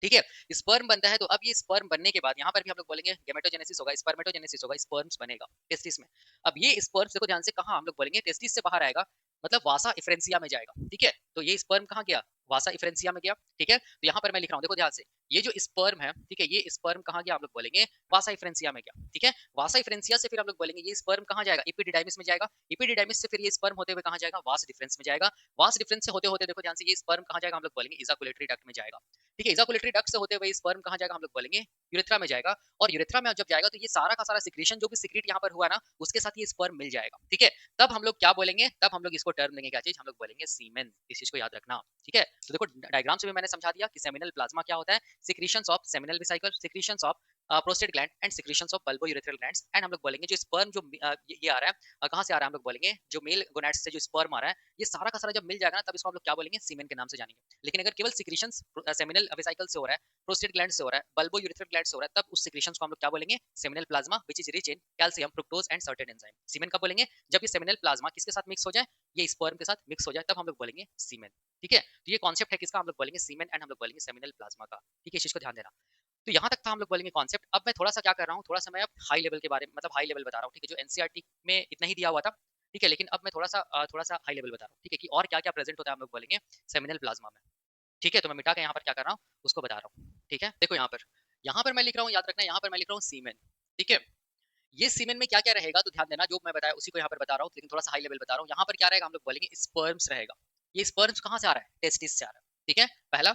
ठीक है। स्पर्म बनता है, तो अब ये स्पर्म बनने के बाद यहाँ पर भी हम लोग बोलेंगे गेमेटोजेनेसिस होगा, स्पर्मेटोजेनेसिस होगा, स्पर्म्स बनेगा टेस्टिस में। अब ये स्पर्म्स देखो ध्यान से कहाँ, हम लोग बोलेंगे टेस्टिस से बाहर आएगा, मतलब वासा इफ्रेंसिया में जाएगा, ठीक है। तो ये स्पर्म कहाँ गया, वासा इफ्रेंसिया में गया, ठीक है। तो यहाँ पर मैं लिख रहा हूँ देखो ध्यान से, ये जो स्पर्म है, ठीक है, ये स्पर्म कहाँ गया हम लोग बोलेंगे वासा डिफरेंशिया में गया, ठीक है। वासा डिफरेंशिया से फिर हम लोग बोलेंगे ये स्पर्म कहाँ जाएगा, इपिडिडाइमिस में जाएगा। इपिडिडाइमिस से फिर ये स्पर्म होते हुए कहाँ जाएगा, वास डिफरेंस में जाएगा। वास डिफरेंस से होते होते देखो ध्यान से ये स्पर्म कहाँ जाएगा हम लोग बोलेंगे इजाकुलेटरी डक्ट में जाएगा, ठीक है। इजाकुलेटरी डक्ट से होते हुए स्पर्म कहाँ जाएगा हम लोग बोलेंगे यूरेथ्रा में जाएगा। और यूरेथ्रा में जब जाएगा तो ये सारा का सारा सिक्रीशन जो भी सिक्रीट यहाँ पर हुआ ना उसके साथ ये स्पर्म मिल जाएगा, ठीक है। तब हम लोग क्या बोलेंगे, तब हम लोग इसको टर्म देंगे क्या चीज, हम लोग बोलेंगे सीमेन। इस चीज को याद रखना, ठीक है। तो देखो डायग्राम से भी मैंने समझा दिया कि सेमिनल प्लाज्मा क्या होता है, secretions of seminal vesicle, secretions of prostate gland and secretions of bulbo urethral glands. And हम लोग बोलेंगे जो स्पर्म जो ये आ रहा है कहाँ से आ रहा है, हम लोग बोलेंगे जो मेल गोनाड्स से जो स्पर्म आ रहा है ये सारा का सारा जब मिल जाएगा ना तब इसको हम लोग क्या बोलेंगे सीमेन के नाम से जानेंगे। लेकिन अगर केवल सिक्रीशंस सेमिनल वेसिकल से हो रहा है, प्रोस्टेट ग्लैंड से हो रहा है, बल्बो यूरेथ्रल ग्लैंड से हो रहा है, तब उस सिक्रीशंस को हम लोग क्या बोलेंगे seminal plasma which is rich in calcium, fructose and certain enzyme. Semen कब बोलेंगे, जब ये सेमिनल प्लाज्मा किसके साथ मिक्स हो जाए, ये स्पर्म के साथ मिक्स हो जाए, तब हम लोग बोलेंगे सीमेन, ठीक है। तो ये कॉन्सेप्ट है किसका, हम लोग बोलेंगे सीमेन एंड हम लोग बोलेंगे सेमिनल प्लाज्मा का, ठीक है। इस चीज को ध्यान देना। तो यहाँ तक था हम लोग बोलेंगे कॉन्सेप्ट। अब मैं थोड़ा सा क्या कर रहा हूँ, थोड़ा सा मैं अब हाई लेवल के बारे में मतलब हाई लेवल बता रहा हूँ, ठीक है। जो एनसीईआरटी में इतना ही दिया हुआ था, ठीक है, लेकिन अब मैं थोड़ा सा हाई लेवल बता रहा हूँ, ठीक है, कि और क्या क्या प्रेजेंट होता है हम लोग बोलेंगे सेमिनल प्लाज्मा में, ठीक है। तो मैं मिटा के यहाँ पर क्या कर रहा हूँ उसको बता रहा हूँ, ठीक है। देखो यहाँ पर मैं लिख रहा हूँ, याद रखना, यहाँ पर मैं लिख रहा हूँ सीमेन, ठीक है। ये सीमेन में क्या क्या रहेगा तो ध्यान देना, जो मैं बताया उसी को यहाँ पर बता रहा हूँ, लेकिन थोड़ा सा हाई लेवल बता रहा हूँ। यहाँ पर क्या रहेगा, हम लोग बोलेंगे स्पर्म्स रहेगा। ये स्पर्म्स कहाँ से आ रहा है, टेस्टिस से आ रहा है, ठीक है, पहला।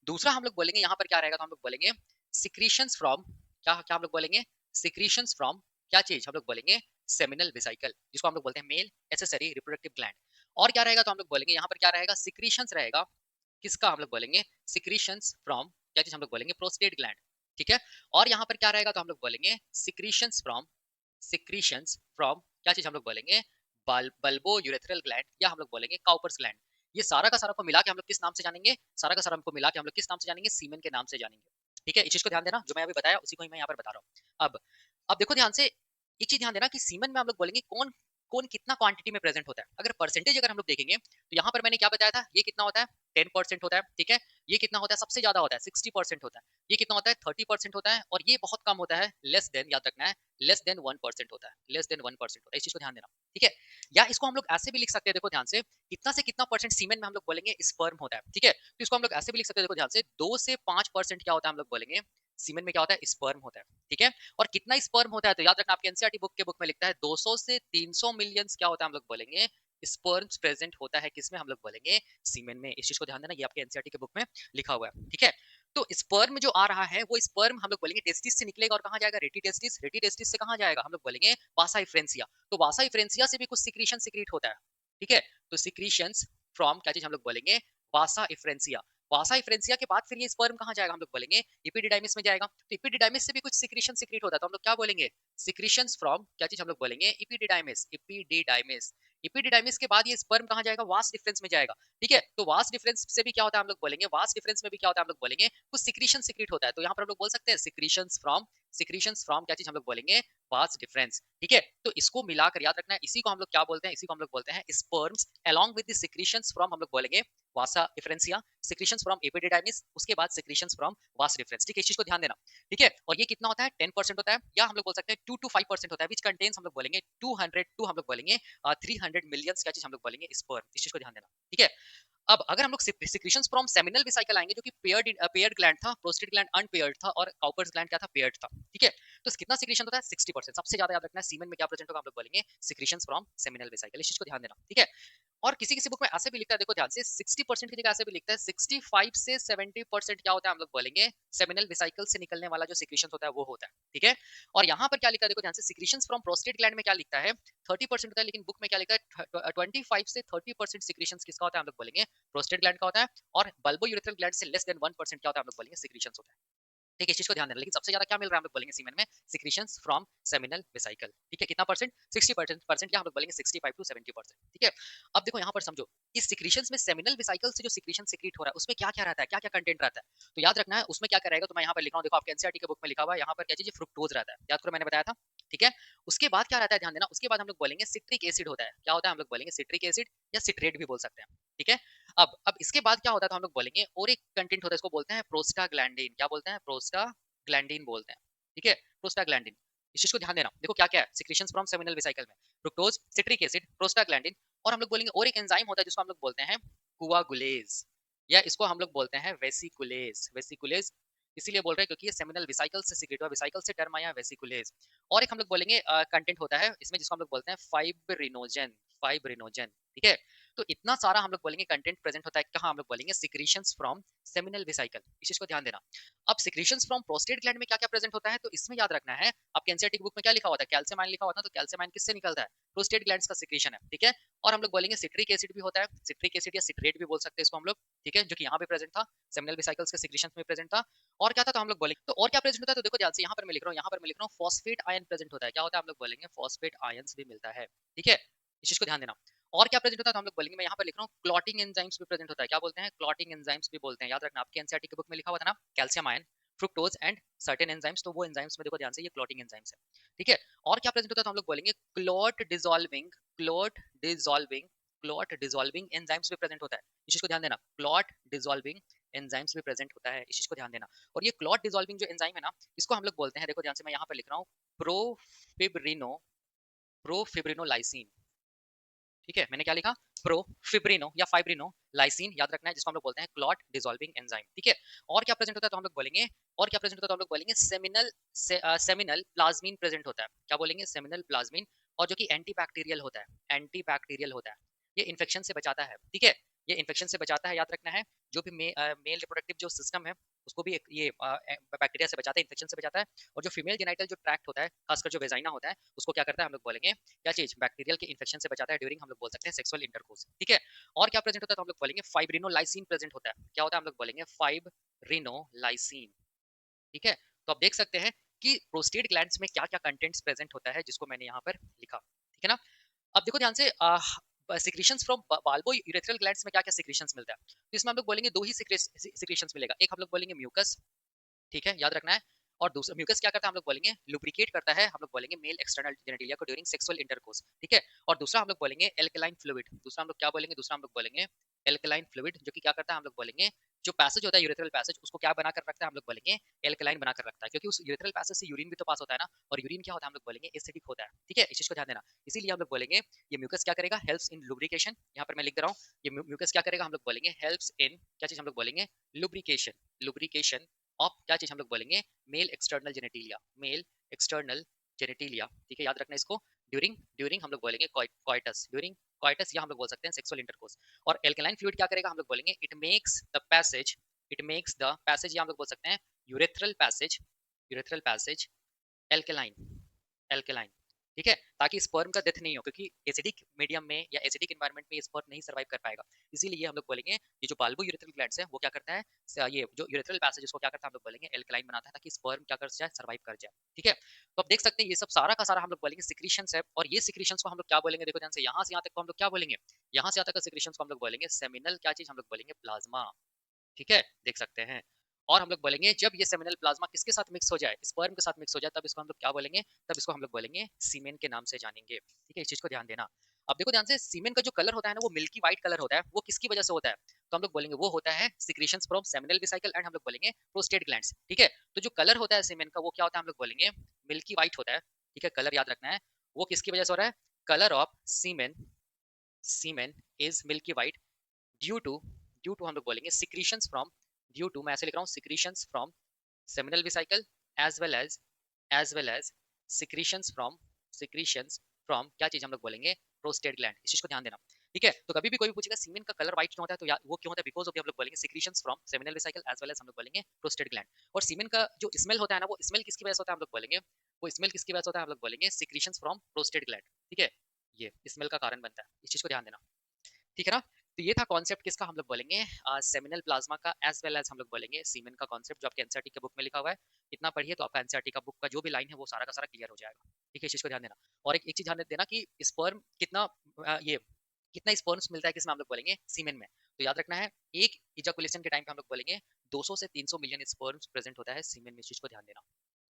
दूसरा हम लोग बोलेंगे यहाँ पर क्या रहेगा, तो हम लोग बोलेंगे सिक्रीशंस फ्रॉम, क्या क्या हम लोग बोलेंगे सिक्रीशंस फ्रॉम, क्या चीज हम लोग बोलेंगे सेमिनल वेसिकल, जिसको हम लोग बोलते हैं मेल एसेसरी रिप्रोडक्टिव ग्लैंड। और क्या रहेगा तो हम लोग बोलेंगे यहाँ पर क्या रहेगा सिक्रीशंस रहेगा, किसका हम लोग बोलेंगे सिक्रीशंस फ्रॉम, क्या चीज हम लोग बोलेंगे प्रोस्टेट ग्लैंड, ठीक है। और यहाँ पर क्या रहेगा तो हम लोग बोलेंगे सिक्रीशंस फ्रॉम, सिक्रीशंस फ्रॉम क्या चीज हम लोग बोलेंगे बल्बो यूरेथ्रल ग्लैंड, या हम लोग बोलेंगे काउपर्स ग्लैंड। ये सारा का सारा को मिला के हम लोग किस नाम से जानेंगे, सारा का सारा को मिला के हम लोग किस नाम से जानेंगे सीमेन के नाम से जानेंगे, ठीक है। इस चीज को ध्यान देना, जो मैं अभी बताया उसी को ही मैं यहाँ पर बता रहा हूँ। अब देखो ध्यान से एक चीज ध्यान देना कि सीमेन में हम लोग बोलेंगे कौन कौन कितना क्वांटिटी में प्रेजेंट होता है। अगर परसेंटेज अगर हम लोग देखेंगे तो यहाँ पर मैंने क्या बताया था, ये कितना होता है 10% होता है, ठीक है। ये कितना होता है सबसे ज्यादा होता है 60% होता है। ये कितना होता है 30% होता है, और ये बहुत कम होता है लेस देन, याद रखना है लेस देन 1% होता है, लेस देन 1% होता है। इस चीज को ध्यान देना, ठीक है। या इसको हम लोग ऐसे भी लिख सकते हैं, देखो ध्यान से, कितना से कितना परसेंट सीमेन में हम लोग बोलेंगे स्पर्म होता है, ठीक है। तो इसको हम लोग ऐसे भी लिख सकते हैं, देखो ध्यान से 2 से 5% क्या होता है हम लोग बोलेंगे सीमेन में क्या होता है स्पर्म होता है, ठीक है। और कितना स्पर्म होता है तो याद रखना आपके एनसीईआरटी बुक के बुक में लिखता है 200 से 300 मिलियन क्या होता है हम लोग बोलेंगे स्पर्म्स प्रेजेंट होता है किसमें, हम लोग बोलेंगे सीमेन में। इस चीज को ध्यान देना, ये आपके एनसीईआरटी के बुक में लिखा हुआ है, ठीक है। तो स्पर्म जो आ रहा है वो स्पर्म हम लोग बोलेंगे टेस्टिस से निकलेगा, और कहाँ जाएगा रेटी टेस्टिस, रेटी टेस्टिस से कहाँ जाएगा हम लोग बोलेंगे वासा इफ्रेंसिया। तो वासा इफ्रेंसिया से भी कुछ सिक्रीशन सिक्रीट होता है, ठीक है। तो सिक्रीशंस फ्रॉम क्या चीज हम लोग बोलेंगे वासा इफ्रेंसिया। वासा इफ्रेंसिया के बाद फिर ये स्पर्म कहाँ जाएगा हम लोग बोलेंगे इपिडिडाइमिस में जाएगा। तो इपिडिडाइमिस से भी कुछ सिक्रीशन सिक्रीट होता है, तो हम लोग क्या बोलेंगे सिक्रीशंस फ्रॉम क्या चीज हम लोग बोलेंगे इपिडिडाइमिस, इपिडिडाइमिस। इपिडिडाइमिस के बाद ये स्पर्म कहाँ जाएगा वास डिफरेंस में जाएगा, ठीक है। तो वास डिफरेंस से भी क्या होता है हम लोग बोलेंगे, वास डिफरेंस में भी क्या होता है हम लोग बोलेंगे कुछ सिक्रीशन सिक्रीट होता है। तो यहाँ पर हम लोग बोल सकते हैं सिक्रीशंस फ्रॉम क्या चीज हम लोग बोलेंगे वास डिफरेंस, ठीक है। तो इसको मिलाकर याद रखना है, इसी को हम लोग क्या बोलते हैं, इसी को हम लोग बोलते हैं sperms along with the secretions from हम लोग बोलेंगे वासा डिफरेंसिया, सिक्रीशंस फ्रॉम एपिडिडाइमिस, उसके बाद सिक्रीशंस फ्रॉम वास डिफरेंस, ठीक है। इस चीज को ध्यान देना, ठीक है। और ये कितना होता है 10% होता है, या हम लोग बोल सकते हैं 2 to 5% होता है, विच कंटेन्स हम लोग बोलेंगे 200 टू हम लोग बोलेंगे 300 मिलियंस क्या चीज हम लोग बोलेंगे स्पर्म। इस चीज को ध्यान देना, ठीक है। अब अगर हम लोग सिक्रीशंस फ्रॉम सेमिनल वेसिकल आएंगे जो कि पेयर्ड ग्लैंड था, प्रोस्टेट ग्लैंड अनपेयर्ड था, और काउपर्स ग्लैंड क्या था पेयर्ड था, ठीक है। तो कितना सिक्रीशन होता है 60%। सबसे ज्यादा याद रखना है सीमेन में क्या प्रेजेंट होगा, हम लोग बोलेंगे सिक्रीशंस फ्रॉम सेमिनल वेसिकल। इस चीज को ध्यान देना, ठीक है। और किसी किसी बुक में ऐसे भी लिखता है, देखो ध्यान से 60% की जगह ऐसे भी लिखता है 65 से 70% क्या होता है हम लोग बोलेंगे सेमिनल वेसिकल से निकलने वाला जो सिक्रीशन होता है वो होता है, ठीक है। और यहाँ पर क्या लिखा है, देखो ध्यान से सिक्रीशंस फ्रॉम प्रोस्टेट ग्लैंड में क्या लिखता है 30% होता है, लेकिन बुक में क्या लिखा है 25 से 30% सिक्रीशंस किसका होता है हम लोग बोलेंगे प्रोस्टेट ग्लैंड का होता है। और बल्बो यूरेथ्रल ग्लैंड से लेस देन 1% क्या होता है हम लोग बोलेंगे सिक्रीशंस होता है, ठीक है। इस चीज को ध्यान देना। लेकिन सबसे ज्यादा क्या मिल रहा है हम लोग बोलेंगे सीमेन में सिक्रीशंस फ्रॉम सेमिनल वेसिकल, ठीक है। कितना परसेंट 60% क्या हम लोग बोलेंगे 65 to 70%, ठीक है। अब देखो यहाँ पर समझो इस सिक्रीशंस में सेमिनल वेसिकल से जो सिक्रीशन सिक्रीट हो रहा है उसमें क्या क्या रहता है, क्या क्या कंटेंट रहता है, तो याद रखना है उसमें क्या क्या रहेगा। तो मैं यहाँ पर लिख रहा हूँ, देखो आपके एनसीईआरटी के बुक में लिखा हुआ है, यहाँ पर क्या चीज फ्रुक्टोज रहता है, याद करो मैंने बताया था, ठीक है। उसके बाद क्या रहता है ध्यान देना, उसके बाद हम लोग बोलेंगे सिट्रिक एसिड होता है, क्या होता है हम लोग बोलेंगे सिट्रिक एसिड, या सिट्रेट भी बोल सकते हैं, ठीक है। अब इसके बाद क्या होता है तो हम लोग बोलेंगे और एक कंटेंट होता है, इसको बोलते हैं प्रोस्टाग्लैंडिन, क्या बोलते हैं प्रोस्टाग्लैंडिन बोलते हैं, ठीक है, प्रोस्टाग्लैंडिन। इस चीज को ध्यान देना, देखो क्या क्या है सिक्रीशंस फ्रॉम सेमिनल वेसिकल में फ्रुक्टोज, सिट्रिक एसिड, प्रोस्टाग्लैंडिन। और हम लोग बोलेंगे और एक एंजाइम होता है जिसको हम लोग बोलते हैं कोआगुलेज, या इसको हम लोग बोलते हैं वेसिकुलेज, वेसिकुलेज इसीलिए बोल रहे हैं क्योंकि ये सेमिनल वेसिकल से सीक्रेट हुआ, वेसिकल से टर्म आया वेसिकुलेज। और एक हम लोग बोलेंगे कंटेंट होता है इसमें जिसको हम लोग बोलते हैं फाइब्रिनोजन, फाइब्रिनोजन, ठीक है। तो इतना सारा हम लोग बोलेंगे कंटेंट प्रेजेंट होता है कहाँ, हम लोग बोलेंगे सिक्रीशंस फ्रॉम सेमिनल वेसिकल, इस चीज को ध्यान देना। अब सिक्रीशंस फ्रॉम प्रोस्टेट ग्लैंड में क्या क्या प्रेजेंट होता है, तो इसमें याद रखना है, आपके एनसीईआरटी की बुक में क्या लिखा होता है, कैल्शियम आयन लिखा होता है, तो कैल्शियम आयन किससे निकलता है, प्रोस्टेट ग्लैंड्स का सिक्रीशन है, ठीक है। और हम लोग बोलेंगे सिट्रिक एसिड भी होता है, सिट्रिक एसिड या सिट्रेट भी बोल सकते हैं इसको हम लोग, ठीक है, जो कि यहाँ पे प्रेजेंट था, सेमिनल वेसिकल्स के सिक्रीशंस में प्रेजेंट था। और क्या था, तो हम लोग बोलेंगे तो और क्या प्रेजेंट होता है, तो देखो ध्यान से यहाँ पर मैं लिख रहा हूँ, यहाँ पर मैं लिख रहा हूँ फॉस्फेट आयन प्रेजेंट होता है, क्या होता है, हम लोग बोलेंगे फॉस्फेट आयंस भी मिलता है, ठीक है, इस चीज को ध्यान देना। और क्या प्रेजेंट होता है, तो हम लोग बोलेंगे, मैं यहाँ पर लिख रहा हूँ क्लॉटिंग एंजाइम्स भी प्रेजेंट होता है, क्या बोलते हैं, क्लॉटिंग एंजाइम्स भी बोलते हैं, याद रखना आपके एनसीईआरटी की बुक में लिखा हुआ था ना, calcium ion, fructose and certain enzymes, तो वो एंजाइम्स में देखो ध्यान से ये क्लॉटिंग एंजाइम्स है, ठीक है। और क्या प्रेजेंट होता है, तो हम लोग बोलेंगे clot dissolving, clot dissolving, clot dissolving enzymes भी प्रेजेंट होता है, इस चीज को ध्यान देना, क्लॉट डिसॉल्विंग एंजाइम्स भी प्रेजेंट होता है, इस चीज को ध्यान देना। और ये क्लॉट डिसॉल्विंग जो एंजाइम है ना, इसको हम लोग बोलते हैं, देखो ध्यान से मैं यहाँ पर लिख रहा हूँ प्रोफिब्रिनो, प्रोफिब्रिनोलाइसिन, ठीक है, मैंने क्या लिखा, प्रोफिब्रिनो या फाइब्रिनो लाइसिन, याद रखना है, जिसको हम लोग बोलते हैं क्लॉट डिसॉल्विंग एंजाइम, ठीक है। और क्या प्रेजेंट होता है, तो हम लोग बोलेंगे, और क्या प्रेजेंट होता है, तो हम लोग बोलेंगे सेमिनल सेमिनल प्लाज्मीन प्रेजेंट होता है, क्या बोलेंगे, सेमिनल प्लाज्मीन, और जो कि एंटीबैक्टीरियल होता है, एंटीबैक्टीरियल होता है, ये इन्फेक्शन से बचाता है, ठीक है, ये इन्फेक्शन से बचाता है, याद रखना है। जो भी मेल रिप्रोडक्टिव जो सिस्टम है उसको भी ये बैक्टीरिया से बचाता है, इन्फेक्शन से बचाता है। और जो फीमेल जेनाइटल जो ट्रैक्ट होता है, खासकर जो वेजाइना होता है, उसको क्या करता है, हम लोग बोलेंगे क्या चीज, बैक्टीरियल के इन्फेक्शन से बचाता है ड्यूरिंग, हम लोग बोल सकते हैं सेक्सुअल इंटरकोर्स, ठीक है। और क्या प्रेजेंट होता है, तो हम लोग बोलेंगे फाइब्रिनोलाइसिन प्रेजेंट होता है, क्या होता है, हम लोग बोलेंगे फाइब्रिनोलाइसिन, ठीक है। तो आप देख सकते हैं कि प्रोस्टेट ग्लैंड्स में क्या क्या कंटेंट्स प्रेजेंट होता है, जिसको मैंने यहाँ पर लिखा, ठीक है ना। अब देखो ध्यान से secretions from Balbo urethral glands में क्या क्या सिक्रीशंस मिलता है, तो इसमें हम लोग बोलेंगे दो ही सिक्रीशंस मिलेगा, एक हम लोग बोलेंगे म्यूकस, ठीक है, याद रखना है। और दूसरा म्यूकस क्या करता है, हम लोग बोलेंगे लुब्रिकेट करता है, हम लोग बोलेंगे मेल एक्सटर्नल जेनेटिलिया को ड्यूरिंग सेक्सुअल इंटरकोर्स, ठीक है। और दूसरा हम लोग बोलेंगे एल्कलाइन फ्लूइड, दूसरा हम लोग क्या बोलेंगे, दूसरा हम लोग बोलेंगे एल्कलाइन फ्लूइड, जो कि क्या करता है, हम लोग बोलेंगे जो पैसेज होता है यूरेथ्रल पैसेज, उसको क्या बना कर रखता है, हम लोग बोलेंगे एल्कलाइन बना कर रखता है, क्योंकि उस यूरेथ्रल पैसेज से यूरिन भी तो पास होता है ना, और यूरिन क्या होता है, हम लोग बोलेंगे एसिडिक होता है, ठीक है, इस चीज को ध्यान देना। इसीलिए हम लोग बोलेंगे ये म्यूकस क्या करेगा, हेल्प्स इन लुब्रिकेशन, यहाँ पर मैं लिख दे रहा हूँ, ये म्यूकस क्या करेगा, हम लोग बोलेंगे हेल्प्स इन क्या चीज, हम लोग बोलेंगे लुब्रिकेशन, लुब्रिकेशन ऑफ क्या चीज, हम लोग बोलेंगे male external genitalia, male external genitalia, ठीक है, याद रखना इसको, ड्यूरिंग ड्यूरिंग हम लोग बोलेंगे कॉइटस, ड्यूरिंग कॉइटस, या हम लोग बोल सकते हैं सेक्सुअल इंटरकोर्स। और एल्कलाइन फ्लूइड क्या करेगा, हम लोग बोलेंगे it makes the passage, it makes the passage, या हम लोग बोल सकते हैं urethral passage, urethral passage alkaline, alkaline, ठीक है, ताकि स्पर्म का डेथ नहीं हो, क्योंकि एसिडिक मीडियम में या एसिडिक एनवायरनमेंट में स्पर्म नहीं सर्वाइव कर पाएगा। इसीलिए हम लोग बोलेंगे ये जो बाल्बो यूरेथ्रल ग्लैंड्स है वो क्या करता है, ये जो यूरेथ्रल पैसेज उसको क्या करता है, हम लोग बोलेंगे एल्कलाइन बनाता है, ताकि स्पर्म क्या कर जाए, सर्वाइव कर जाए, ठीक है। तो आप देख सकते हैं ये सब सारा का सारा हम लोग बोलेंगे सिक्रीशंस है, और ये सिक्रीशंस को हम लोग क्या बोलेंगे, देखो ध्यान से, यहाँ से यहाँ तक को हम लोग क्या बोलेंगे, यहाँ से यहाँ तक का सिक्रीशंस को हम लोग बोलेंगे सेमिनल क्या चीज, हम लोग बोलेंगे प्लाज्मा, ठीक है, देख सकते हैं। और हम लोग बोलेंगे जब ये सेमिनल प्लाज्मा किसके साथ मिक्स हो जाए, स्पर्म के साथ मिक्स हो जाए, तब इसको हम लोग क्या बोलेंगे, तब इसको हम लोग बोलेंगे सीमेन के नाम से जानेंगे, ठीक है, इस चीज को ध्यान देना। अब देखो ध्यान से, सीमेन का जो कलर होता है ना, वो मिल्की व्हाइट कलर होता है, वो किसकी वजह से होता है, तो हम लोग बोलेंगे वो होता है secretions from seminal vesicle and हम लोग बोलेंगे प्रोस्टेट ग्लैंड्स, ठीक है। तो जो कलर होता है सीमेन का, वो क्या होता है, हम लोग बोलेंगे मिल्की व्हाइट होता है, ठीक है, कलर याद रखना है, वो किसकी वजह से हो रहा है, colour of semen, semen is milky white due to, due to हम लोग बोलेंगे सिक्रीशंस फ्रॉम, ड्यू टू मैं ऐसे लिख रहा हूँ, secretions from seminal vesicle as well as secretions from, secretions from क्या चीज हम लोग बोलेंगे, प्रोस्टेट ग्लैंड, इस चीज को ध्यान देना, ठीक है। तो कभी भी कोई भी पूछेगा सीमेन का कलर व्हाइट क्यों होता है, तो वो क्यों होता है, बिकॉज ऑफ हम लोग बोलेंगे secretions from seminal vesicle as well as हम लोग बोलेंगे प्रोस्टेट ग्लैंड। और सीमेन का जो स्मेल होता है ना, वो स्मेल किसकी वजह से होता है, हम लोग बोलेंगे वो स्मेल किसकी वजह से होता है, हम लोग बोलेंगे सिक्रीशंस फ्रॉम प्रोस्टेट ग्लैंड, ठीक है, ये स्मेल का कारण बनता है, इस चीज को ध्यान देना, ठीक है ना। तो ये था कॉन्सेप्ट किसका, हम लोग बोलेंगे सेमिनल प्लाज्मा का, एज वेल एज हम लोग बोलेंगे सीमेन का कॉन्सेप्ट, जो आपके एनसीईआरटी के बुक में लिखा हुआ है। इतना पढ़िए तो आपका एनसीईआरटी का बुक का जो भी लाइन है वो सारा का सारा क्लियर हो जाएगा, ठीक है, इस चीज को ध्यान देना। और एक चीज ध्यान देना कि स्पर्म कितना ये कितना स्पर्म्स मिलता है किसमें, हम लोग बोलेंगे सीमेन में। तो याद रखना है, एक इजाकुलेशन के टाइम पे हम लोग बोलेंगे 200 से 300 मिलियन स्पर्म्स प्रेजेंट होता है सीमेन में, इस चीज को ध्यान देना,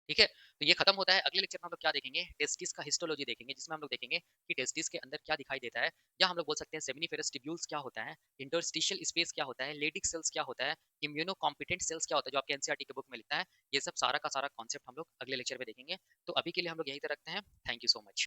ठीक है। तो ये खत्म होता है, अगले लेक्चर में हम लोग क्या देखेंगे, टेस्टिस का हिस्टोलॉजी देखेंगे, जिसमें हम लोग देखेंगे कि टेस्टिस के अंदर क्या दिखाई देता है, या हम लोग बोल सकते हैं सेमिनिफेरस ट्यूब्यूल्स क्या होता है, इंटरस्टिशियल स्पेस क्या होता है, लेडिक सेल्स क्या होता है, इम्यूनो कॉम्पिटेंट सेल्स क्या होता है, जो आपके एनसीईआरटी के बुक में लिखता है। ये सब सारा का सारा कॉन्सेप्ट हम लोग अगले लेक्चर में देखेंगे। तो अभी के लिए हम लोग यहीं तक रखते हैं, थैंक यू सो मच।